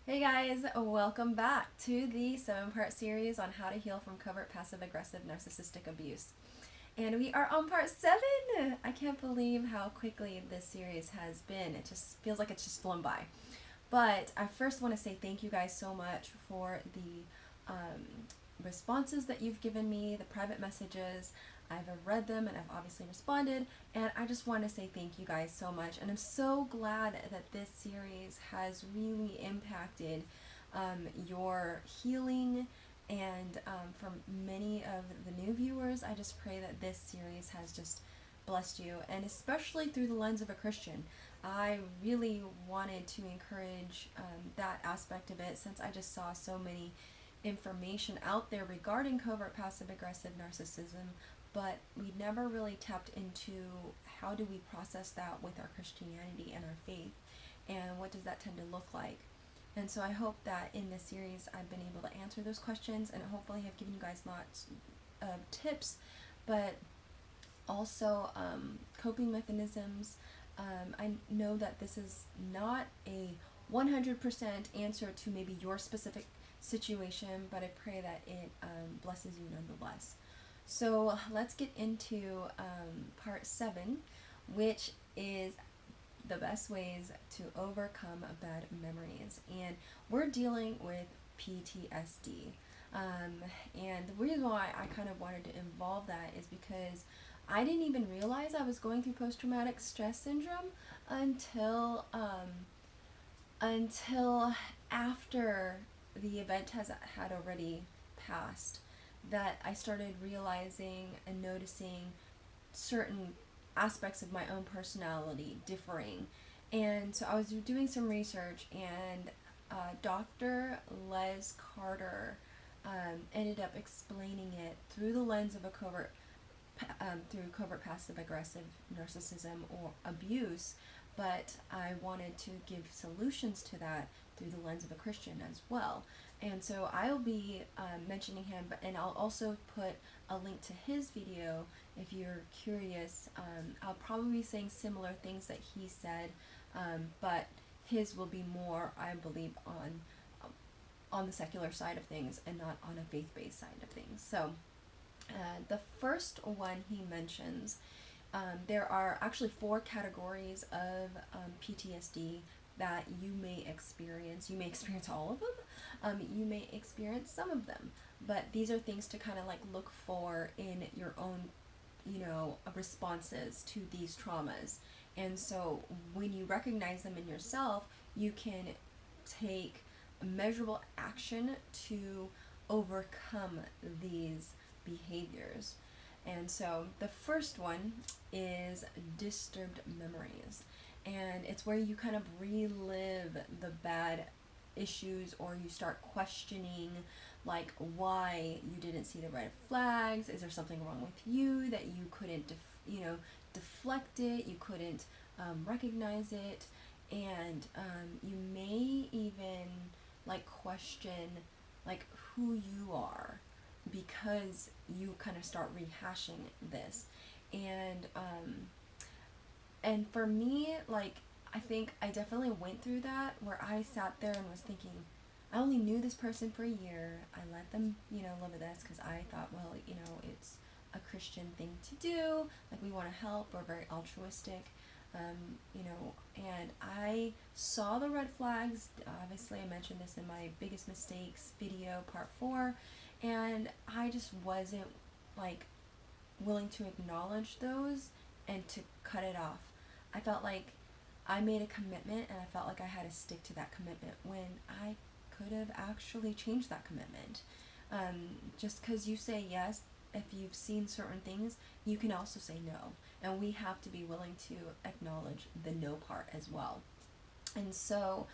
Hey guys, welcome back to the 7-part series on how to heal from covert passive-aggressive narcissistic abuse. And we are on part 7! I can't believe how quickly this series has been. It just feels like it's just flown by. But I first want to say thank you guys so much for the responses that you've given me, the private messages. I've read them and I've obviously responded, and I just want to say thank you guys so much. And I'm so glad that this series has really impacted your healing, and for many of the new viewers, I just pray that this series has just blessed you, and especially through the lens of a Christian. I really wanted to encourage that aspect of it, since I just saw so many information out there regarding covert passive aggressive narcissism, but we never really tapped into how do we process that with our Christianity and our faith, and what does that tend to look like. And so I hope that in this series I've been able to answer those questions, and hopefully have given you guys lots of tips, but also coping mechanisms. I know that this is not a 100% answer to maybe your specific situation, but I pray that it blesses you nonetheless. So let's get into part 7, which is the best ways to overcome bad memories. And we're dealing with PTSD. And the reason why I kind of wanted to involve that is because I didn't even realize I was going through post-traumatic stress syndrome until after the event had already passed, that I started realizing and noticing certain aspects of my own personality differing. And so I was doing some research, and Dr. Les Carter ended up explaining it through the lens of a through covert passive aggressive narcissism or abuse, but I wanted to give solutions to that through the lens of a Christian as well. And so I'll be mentioning him, and I'll also put a link to his video if you're curious. I'll probably be saying similar things that he said, but his will be more, I believe, on the secular side of things and not on a faith-based side of things. So the first one he mentions, there are actually 4 categories of PTSD that you may experience. You may experience all of them. You may experience some of them. But these are things to kind of like look for in your own, responses to these traumas. And so when you recognize them in yourself, you can take measurable action to overcome these behaviors. And so the first one is disturbed memories. And it's where you kind of relive the bad issues, or you start questioning like why you didn't see the red flags. Is there something wrong with you that you couldn't deflect it, you couldn't recognize it, and you may even like question like who you are, because you kind of start rehashing this. And for me, like, I think I definitely went through that, where I sat there and was thinking, I only knew this person for a year. I let them, live with us because I thought, well, it's a Christian thing to do. Like, we want to help. We're very altruistic, and I saw the red flags. Obviously, I mentioned this in my Biggest Mistakes video, part 4, and I just wasn't, like, willing to acknowledge those and to cut it off. I felt like I made a commitment, and I felt like I had to stick to that commitment when I could have actually changed that commitment. Just because you say yes, if you've seen certain things, you can also say no. And we have to be willing to acknowledge the no part as well. And so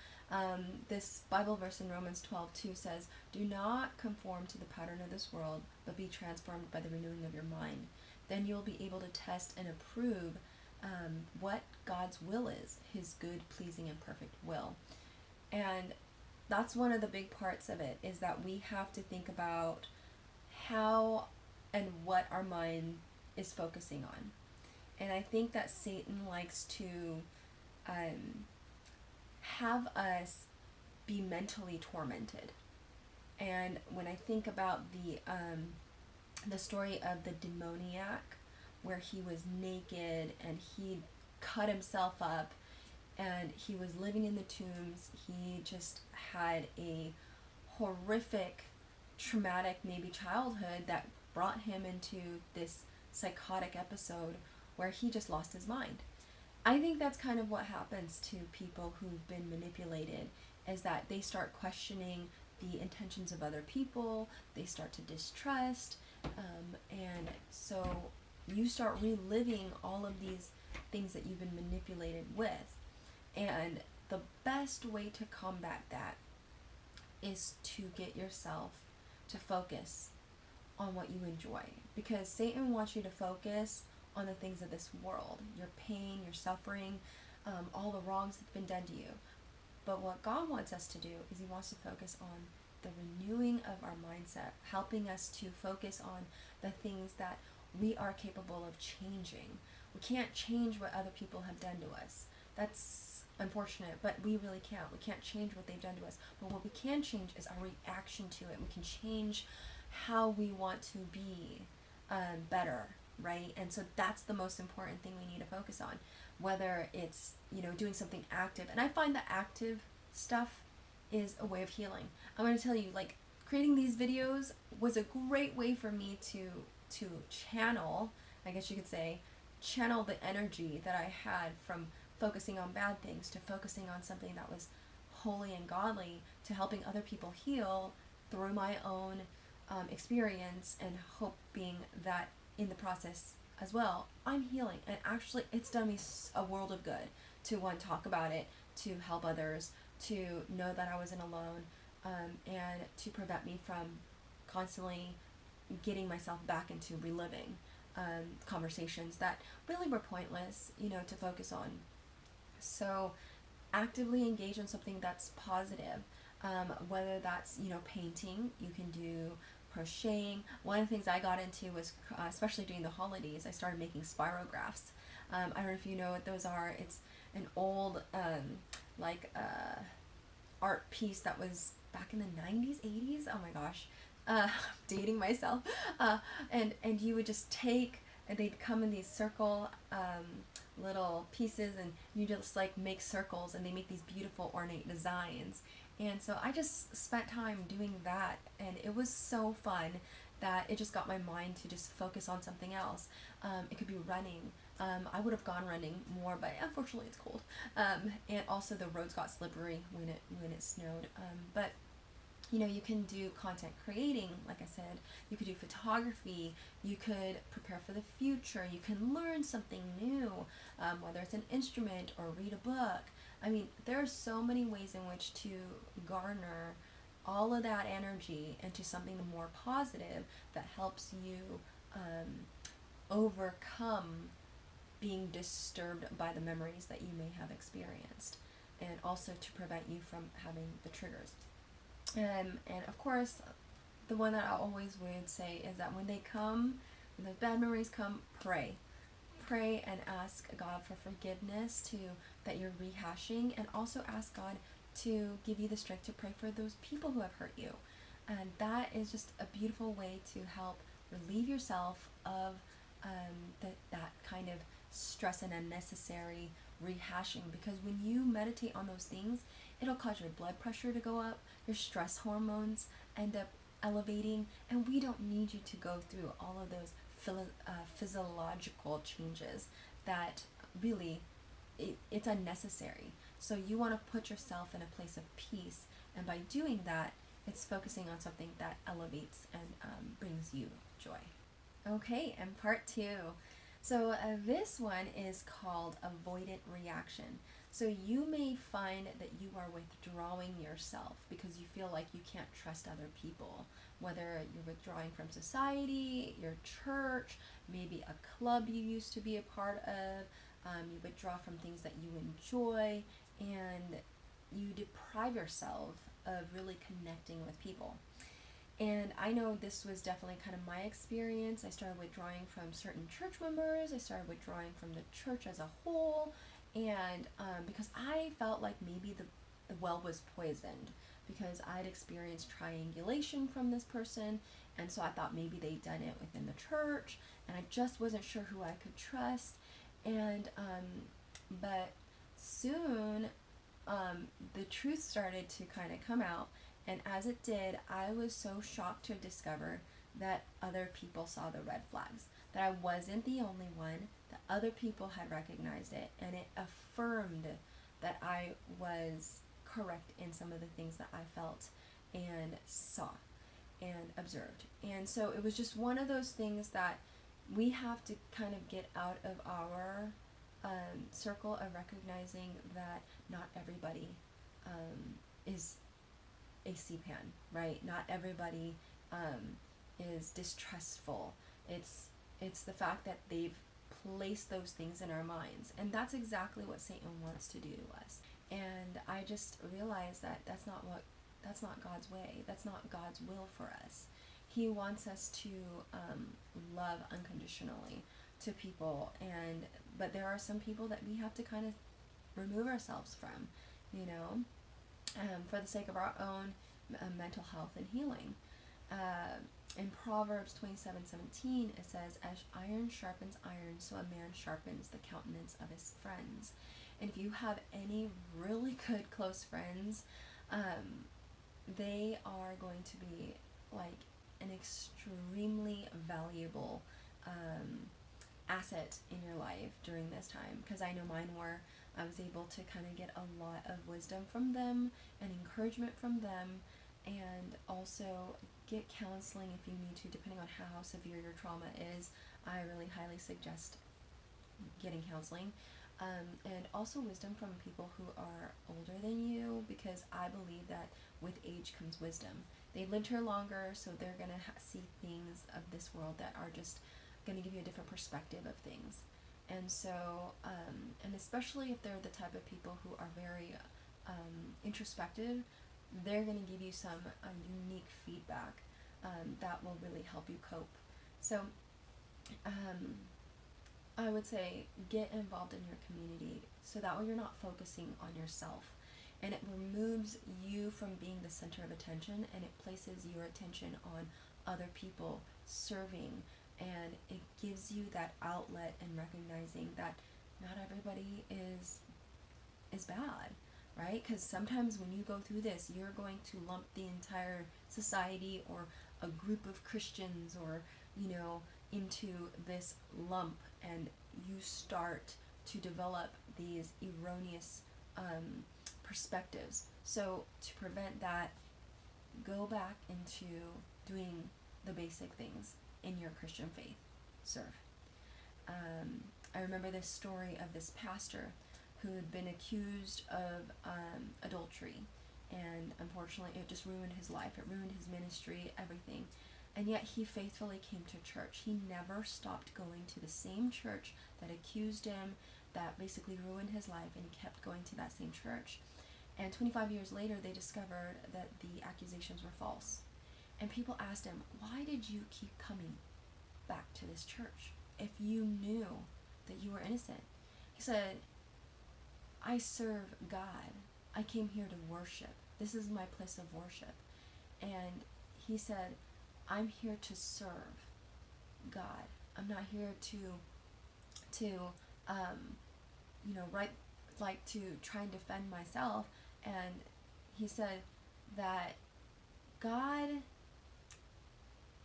this Bible verse in Romans 12:2 says, "Do not conform to the pattern of this world, but be transformed by the renewing of your mind. Then you'll be able to test and approve what God's will is, his good, pleasing, and perfect will." And that's one of the big parts of it, is that we have to think about how and what our mind is focusing on. And I think that Satan likes to have us be mentally tormented. And when I think about the story of the demoniac, where he was naked and he cut himself up and he was living in the tombs, he just had a horrific, traumatic, maybe childhood that brought him into this psychotic episode where he just lost his mind. I think that's kind of what happens to people who've been manipulated, is that they start questioning the intentions of other people, they start to distrust, and so you start reliving all of these things that you've been manipulated with. And the best way to combat that is to get yourself to focus on what you enjoy, because Satan wants you to focus on the things of this world, your pain, your suffering, all the wrongs that have been done to you. But what God wants us to do is he wants to focus on the renewing of our mindset, helping us to focus on the things that we are capable of changing. We can't change what other people have done to us. That's unfortunate, but we really can't. We can't change what they've done to us. But what we can change is our reaction to it. We can change how we want to be better, right? And so that's the most important thing we need to focus on, whether it's, doing something active. And I find that active stuff is a way of healing. I'm going to tell you, like, creating these videos was a great way for me to channel, I guess you could say, channel the energy that I had from focusing on bad things to focusing on something that was holy and godly, to helping other people heal through my own experience, and hoping that in the process as well, I'm healing. And actually, it's done me a world of good to, one, talk about it, to help others, to know that I wasn't alone, and to prevent me from constantly getting myself back into reliving conversations that really were pointless, to focus on. So actively engage in something that's positive, whether that's, painting, you can do crocheting. One of the things I got into was, especially during the holidays, I started making spirographs. I don't know if you know what those are. It's an old, art piece that was back in the 90s, 80s. Oh my gosh. Dating myself. And you would just take, and they'd come in these circle little pieces, and you just make circles, and they make these beautiful ornate designs. And so I just spent time doing that, and it was so fun that it just got my mind to just focus on something else. It could be running. I would have gone running more, but unfortunately it's cold. And also the roads got slippery when it snowed. But you can do content creating, like I said. You could do photography. You could prepare for the future. You can learn something new, whether it's an instrument or read a book. I mean, there are so many ways in which to garner all of that energy into something more positive that helps you overcome being disturbed by the memories that you may have experienced, and also to prevent you from having the triggers. And of course, the one that I always would say is that when those bad memories come, pray. Pray and ask God for forgiveness that you're rehashing, and also ask God to give you the strength to pray for those people who have hurt you. And that is just a beautiful way to help relieve yourself of that kind of stress and unnecessary rehashing, because when you meditate on those things, it'll cause your blood pressure to go up, your stress hormones end up elevating, and we don't need you to go through all of those physiological changes that really it's unnecessary. So you want to put yourself in a place of peace, and by doing that, it's focusing on something that elevates and brings you joy. Okay, and part 2. So this one is called avoidant reaction. So you may find that you are withdrawing yourself because you feel like you can't trust other people, whether you're withdrawing from society, your church, maybe a club you used to be a part of. You withdraw from things that you enjoy, and you deprive yourself of really connecting with people. And I know this was definitely kind of my experience. I started withdrawing from certain church members. I started withdrawing from the church as a whole. And because I felt like maybe the the well was poisoned because I'd experienced triangulation from this person, and so I thought maybe they'd done it within the church, and I just wasn't sure who I could trust. And but soon the truth started to kind of come out, and as it did, I was so shocked to discover that other people saw the red flags, that I wasn't the only one, that other people had recognized it, and it affirmed that I was correct in some of the things that I felt and saw and observed. And so it was just one of those things that we have to kind of get out of our circle of recognizing that not everybody is a CPAN, right? Not everybody is distrustful. It's the fact that they've placed those things in our minds, and that's exactly what Satan wants to do to us. And I just realized that that's not God's way. That's not God's will for us. He wants us to love unconditionally to people, but there are some people that we have to kind of remove ourselves from, for the sake of our own mental health and healing. In Proverbs 27:17, it says, "As iron sharpens iron, so a man sharpens the countenance of his friends." And if you have any really good close friends, they are going to be like an extremely valuable asset in your life during this time, because I know mine were. I was able to kind of get a lot of wisdom from them and encouragement from them, and also get counseling if you need to, depending on how severe your trauma is. I really highly suggest getting counseling, and also wisdom from people who are older than you, because I believe that with age comes wisdom. They lived here longer, so they're going to see things of this world that are just going to give you a different perspective of things. And so, and especially if they're the type of people who are very introspective, they're going to give you some unique feedback that will really help you cope. So I would say get involved in your community, so that way you're not focusing on yourself, and it removes you from being the center of attention, and it places your attention on other people serving, and it gives you that outlet and recognizing that not everybody is bad, right? Because sometimes when you go through this, you're going to lump the entire society or a group of Christians or into this lump, and you start to develop these erroneous perspectives. So to prevent that, go back into doing the basic things in your Christian faith. Serve. I remember this story of this pastor who had been accused of adultery, and unfortunately it just ruined his life. It ruined his ministry, everything. And yet he faithfully came to church. He never stopped going to the same church that accused him, that basically ruined his life, and he kept going to that same church. And 25 years later, they discovered that the accusations were false. And people asked him, "Why did you keep coming back to this church if you knew that you were innocent?" He said, "I serve God. I came here to worship. This is my place of worship." And he said, "I'm here to serve God. I'm not here to to try and defend myself." And he said that God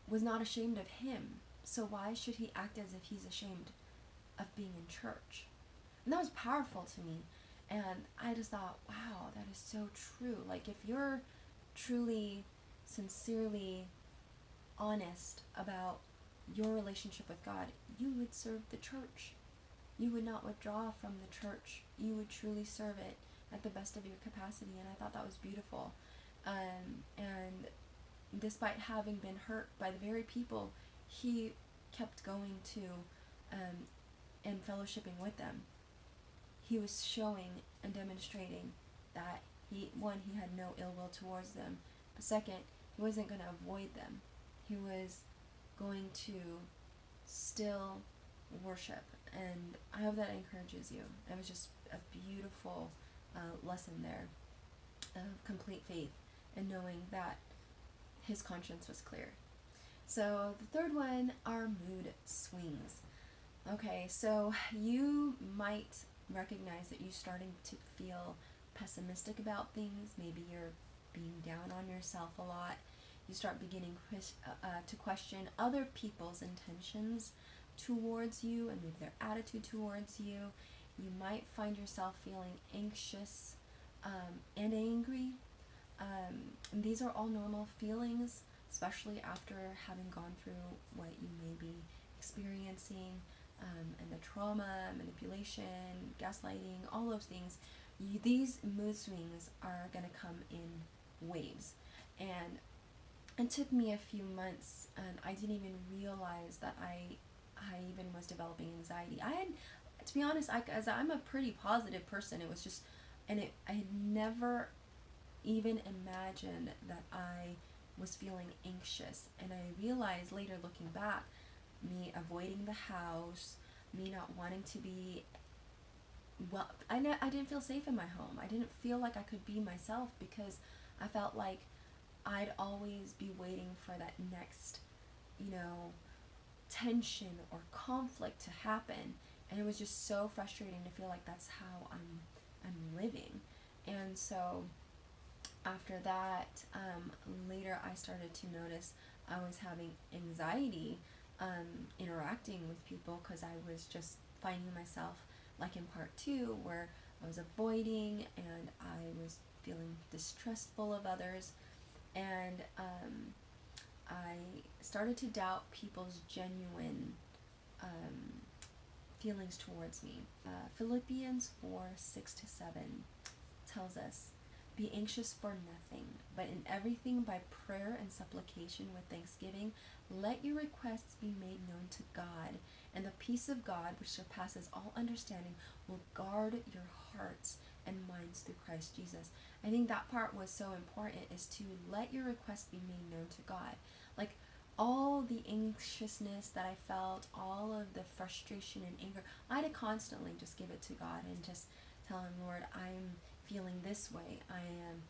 was not ashamed of him, so why should he act as if he's ashamed of being in church? And that was powerful to me, and I just thought, wow, that is so true. Like, if you're truly, sincerely honest about your relationship with God, you would serve the church. You would not withdraw from the church. You would truly serve it at the best of your capacity, and I thought that was beautiful. And despite having been hurt by the very people he kept going to and fellowshipping with them, he was showing and demonstrating that he had no ill will towards them, but second, he wasn't going to avoid them. He was going to still worship, and I hope that encourages you. It was just a beautiful lesson there. of complete faith and knowing that his conscience was clear. So the third one are mood swings. Okay, so you might recognize that you're starting to feel pessimistic about things. Maybe you're being down on yourself a lot. You start beginning to question other people's intentions towards you and maybe their attitude towards you. You might find yourself feeling anxious and angry. And these are all normal feelings, especially after having gone through what you may be experiencing, and the trauma, manipulation, gaslighting, all those things. These mood swings are going to come in waves. And it took me a few months, and I didn't even realize that I even was developing anxiety. I had, to be honest, as I'm a pretty positive person, it was just, I had never even imagined that I was feeling anxious. And I realized later, looking back, me avoiding the house, me not wanting to be, well, I didn't feel safe in my home. I didn't feel like I could be myself because I felt like I'd always be waiting for that next, tension or conflict to happen. And it was just so frustrating to feel like that's how I'm living. And so after that, later I started to notice I was having anxiety interacting with people, because I was just finding myself, like in part 2, where I was avoiding and I was feeling distrustful of others, and I started to doubt people's genuine feelings towards me. Philippians 4:6-7 tells us, "Be anxious for nothing, but in everything by prayer and supplication with thanksgiving, let your requests be made known to God, and the peace of God, which surpasses all understanding, will guard your hearts and minds through Christ Jesus." I think that part was so important, is to let your requests be made known to God. Like, all the anxiousness that I felt, all of the frustration and anger, I had to constantly just give it to God and just tell him, "Lord, I'm feeling this way. I am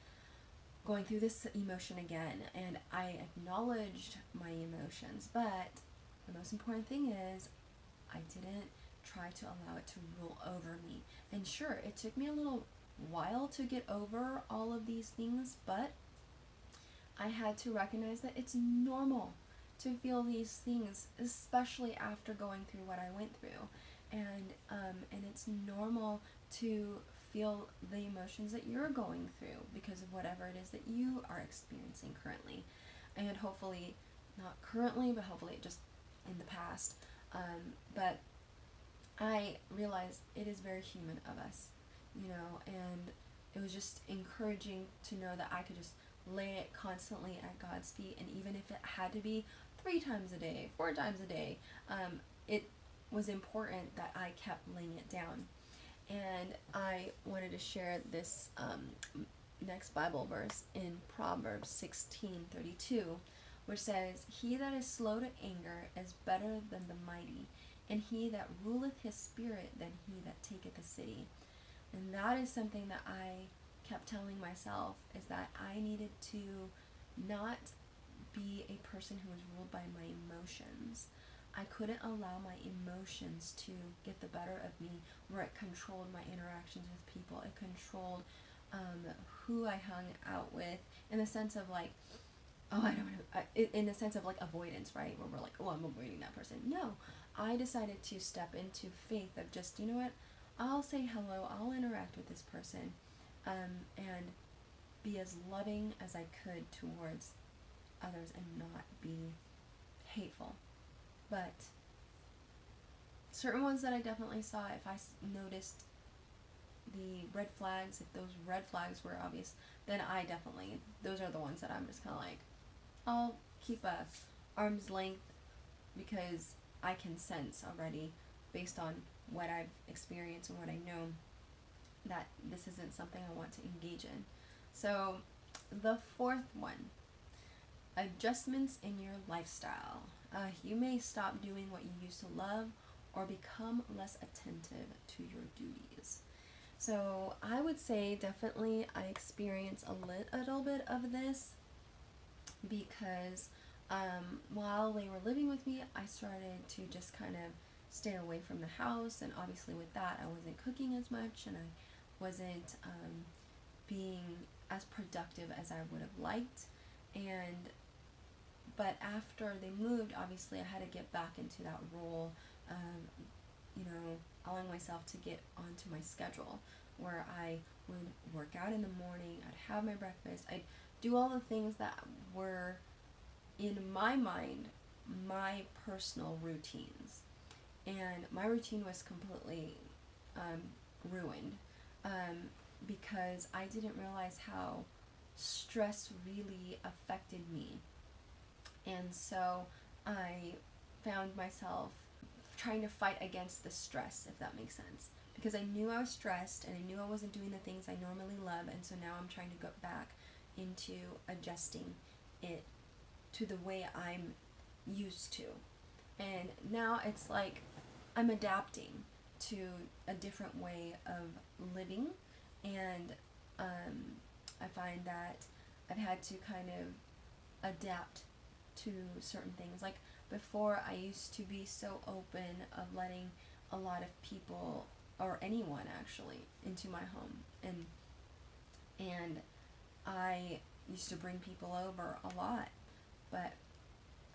going through this emotion again," and I acknowledged my emotions. But the most important thing is, I didn't try to allow it to rule over me. And sure, it took me a little while to get over all of these things, but I had to recognize that it's normal to feel these things, especially after going through what I went through. And it's normal to feel the emotions that you're going through because of whatever it is that you are experiencing currently. And hopefully, not currently, but hopefully just in the past. But I realized it is very human of us, and it was just encouraging to know that I could just lay it constantly at God's feet. And even if it had to be 3 times a day, 4 times a day, it was important that I kept laying it down. And I wanted to share this next Bible verse in Proverbs 16:32, which says, "He that is slow to anger is better than the mighty, and he that ruleth his spirit than he that taketh a city." And that is something that I kept telling myself, is that I needed to not be a person who was ruled by my emotions. I couldn't allow my emotions to get the better of me, where it controlled my interactions with people. It controlled who I hung out with, in the sense of like, in the sense of like avoidance, right? Where we're like, "Oh, I'm avoiding that person." No, I decided to step into faith of just, you know what? I'll say hello, I'll interact with this person, and be as loving as I could towards others and not be hateful. But certain ones that I definitely saw, if I noticed the red flags, if those red flags were obvious, then those are the ones that I'm just kind of like, I'll keep a arm's length, because I can sense already, based on what I've experienced and what I know, that this isn't something I want to engage in. So the fourth one, adjustments in your lifestyle. You may stop doing what you used to love, or become less attentive to your duties. So I would say definitely I experience a little bit of this because while they were living with me, I started to just kind of stay away from the house, and obviously with that I wasn't cooking as much, and I wasn't being as productive as I would have liked. And but after they moved, obviously I had to get back into that role, you know, allowing myself to get onto my schedule where I would work out in the morning, I'd have my breakfast, I'd do all the things that were, in my mind, my personal routines. And my routine was completely ruined because I didn't realize how stress really affected me. And so I found myself trying to fight against the stress, if that makes sense. Because I knew I was stressed and I knew I wasn't doing the things I normally love, and so now I'm trying to go back into adjusting it to the way I'm used to. And now it's like I'm adapting to a different way of living, and I find that I've had to kind of adapt to certain things. Like before, I used to be so open of letting a lot of people, or anyone actually, into my home, and I used to bring people over a lot, but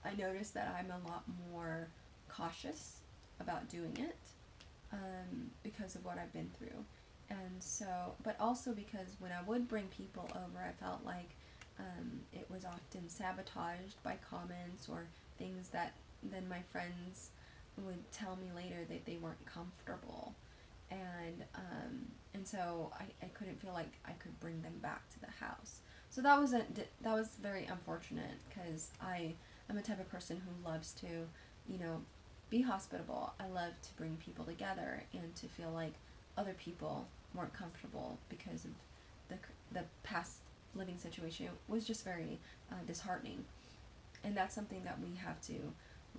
I noticed that I'm a lot more cautious about doing it because of what I've been through. And so, but also because when I would bring people over, I felt like it was often sabotaged by comments or things that then my friends would tell me later that they weren't comfortable. And so I couldn't feel like I could bring them back to the house. So that was very unfortunate, because I am a type of person who loves to, you know, be hospitable. I love to bring people together and to feel like other people weren't comfortable because of the past living situation was just very disheartening. And that's something that we have to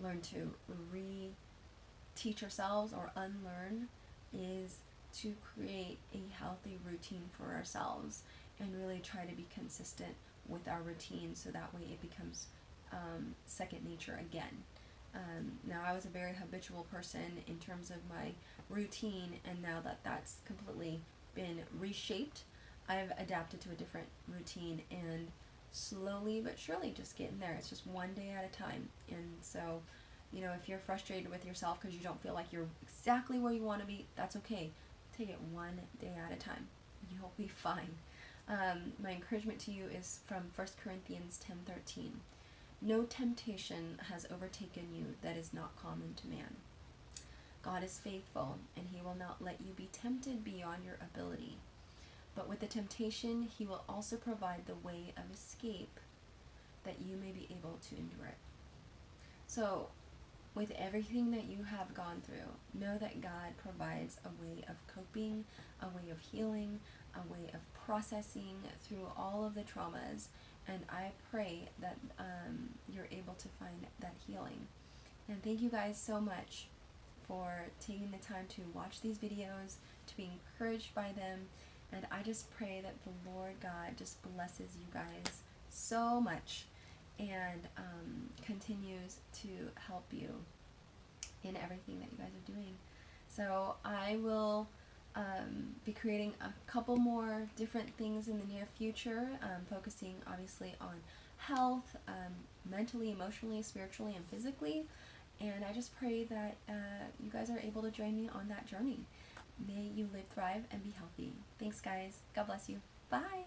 learn to re-teach ourselves or unlearn, is to create a healthy routine for ourselves and really try to be consistent with our routine, so that way it becomes second nature again. Now, I was a very habitual person in terms of my routine, and now that that's completely been reshaped, I've adapted to a different routine, and slowly but surely just getting there. It's just one day at a time. And so, you know, if you're frustrated with yourself because you don't feel like you're exactly where you want to be, that's okay. Take it one day at a time. You'll be fine. My encouragement to you is from 1 Corinthians 10:13. No temptation has overtaken you that is not common to man. God is faithful, and he will not let you be tempted beyond your ability. But with the temptation, he will also provide the way of escape, that you may be able to endure it. So, with everything that you have gone through, know that God provides a way of coping, a way of healing, a way of processing through all of the traumas. And I pray that you're able to find that healing. And thank you guys so much for taking the time to watch these videos, to be encouraged by them. And I just pray that the Lord God just blesses you guys so much, and continues to help you in everything that you guys are doing. So I will be creating a couple more different things in the near future, focusing obviously on health, mentally, emotionally, spiritually, and physically. And I just pray that you guys are able to join me on that journey. May you live, thrive, and be healthy. Thanks, guys. God bless you. Bye.